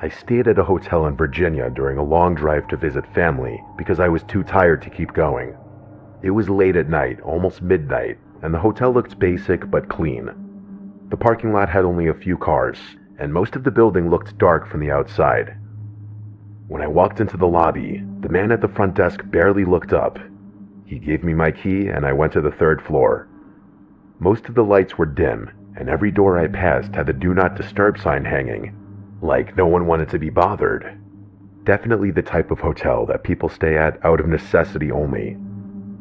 I stayed at a hotel in Virginia during a long drive to visit family because I was too tired to keep going. It was late at night, almost midnight, and the hotel looked basic but clean. The parking lot had only a few cars, and most of the building looked dark from the outside. When I walked into the lobby, the man at the front desk barely looked up. He gave me my key and I went to the third floor. Most of the lights were dim, and every door I passed had the "Do Not Disturb" sign hanging, like no one wanted to be bothered. Definitely the type of hotel that people stay at out of necessity only.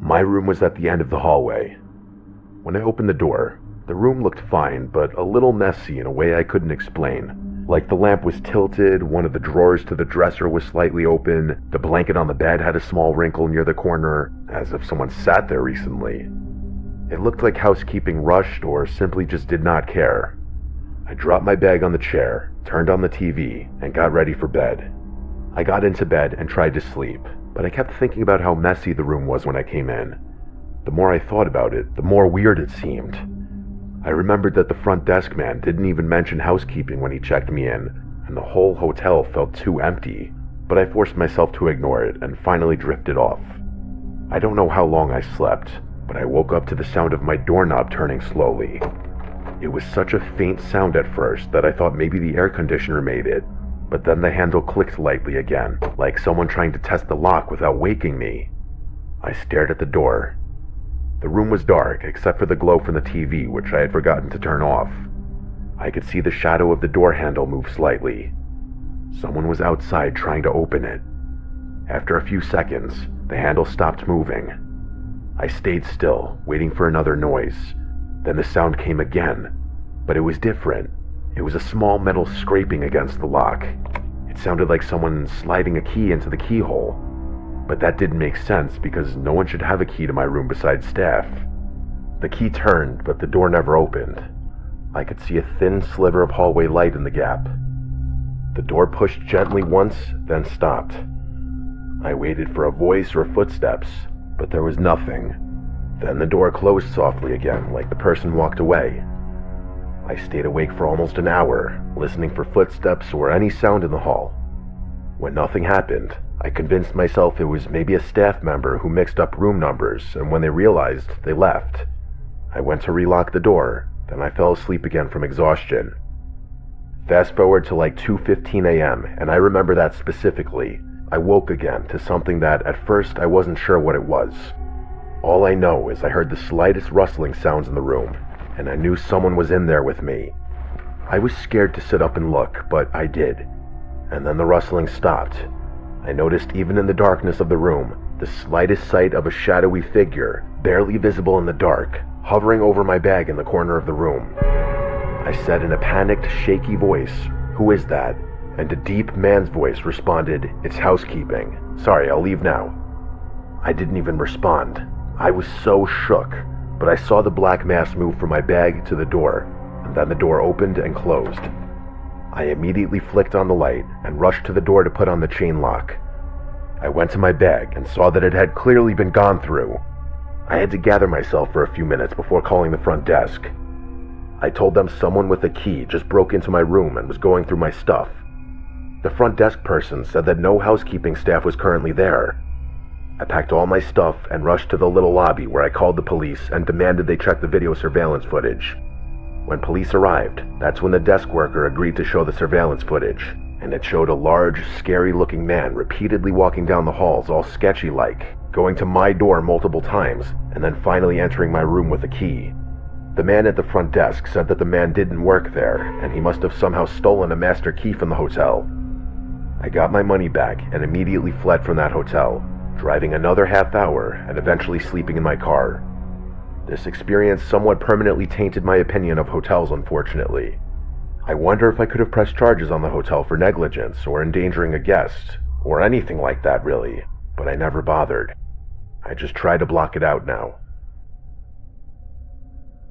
My room was at the end of the hallway. When I opened the door, the room looked fine, but a little messy in a way I couldn't explain. Like the lamp was tilted, one of the drawers to the dresser was slightly open, the blanket on the bed had a small wrinkle near the corner, as if someone sat there recently. It looked like housekeeping rushed or simply just did not care. I dropped my bag on the chair, turned on the TV, and got ready for bed. I got into bed and tried to sleep, but I kept thinking about how messy the room was when I came in. The more I thought about it, the more weird it seemed. I remembered that the front desk man didn't even mention housekeeping when he checked me in, and the whole hotel felt too empty, but I forced myself to ignore it and finally drifted off. I don't know how long I slept, but I woke up to the sound of my doorknob turning slowly. It was such a faint sound at first that I thought maybe the air conditioner made it, but then the handle clicked lightly again, like someone trying to test the lock without waking me. I stared at the door. The room was dark, except for the glow from the TV, which I had forgotten to turn off. I could see the shadow of the door handle move slightly. Someone was outside trying to open it. After a few seconds, the handle stopped moving. I stayed still, waiting for another noise. Then the sound came again, but it was different. It was a small metal scraping against the lock. It sounded like someone sliding a key into the keyhole. But that didn't make sense because no one should have a key to my room besides staff. The key turned, but the door never opened. I could see a thin sliver of hallway light in the gap. The door pushed gently once, then stopped. I waited for a voice or footsteps, but there was nothing. Then the door closed softly again, like the person walked away. I stayed awake for almost an hour, listening for footsteps or any sound in the hall. When nothing happened, I convinced myself it was maybe a staff member who mixed up room numbers, and when they realized, they left. I went to relock the door, then I fell asleep again from exhaustion. Fast forward to like 2:15 a.m., and I remember that specifically. I woke again to something that at first I wasn't sure what it was. All I know is I heard the slightest rustling sounds in the room, and I knew someone was in there with me. I was scared to sit up and look, but I did. And then the rustling stopped. I noticed even in the darkness of the room, the slightest sight of a shadowy figure, barely visible in the dark, hovering over my bag in the corner of the room. I said in a panicked, shaky voice, "Who is that?" And a deep man's voice responded, "It's housekeeping. Sorry, I'll leave now." I didn't even respond. I was so shook, but I saw the black mass move from my bag to the door, and then the door opened and closed. I immediately flicked on the light and rushed to the door to put on the chain lock. I went to my bag and saw that it had clearly been gone through. I had to gather myself for a few minutes before calling the front desk. I told them someone with a key just broke into my room and was going through my stuff. The front desk person said that no housekeeping staff was currently there. I packed all my stuff and rushed to the little lobby where I called the police and demanded they check the video surveillance footage. When police arrived, that's when the desk worker agreed to show the surveillance footage, and it showed a large, scary-looking man repeatedly walking down the halls all sketchy-like, going to my door multiple times, and then finally entering my room with a key. The man at the front desk said that the man didn't work there, and he must have somehow stolen a master key from the hotel. I got my money back and immediately fled from that hotel, driving another half hour and eventually sleeping in my car. This experience somewhat permanently tainted my opinion of hotels, unfortunately. I wonder if I could have pressed charges on the hotel for negligence or endangering a guest, or anything like that really, but I never bothered. I just try to block it out now.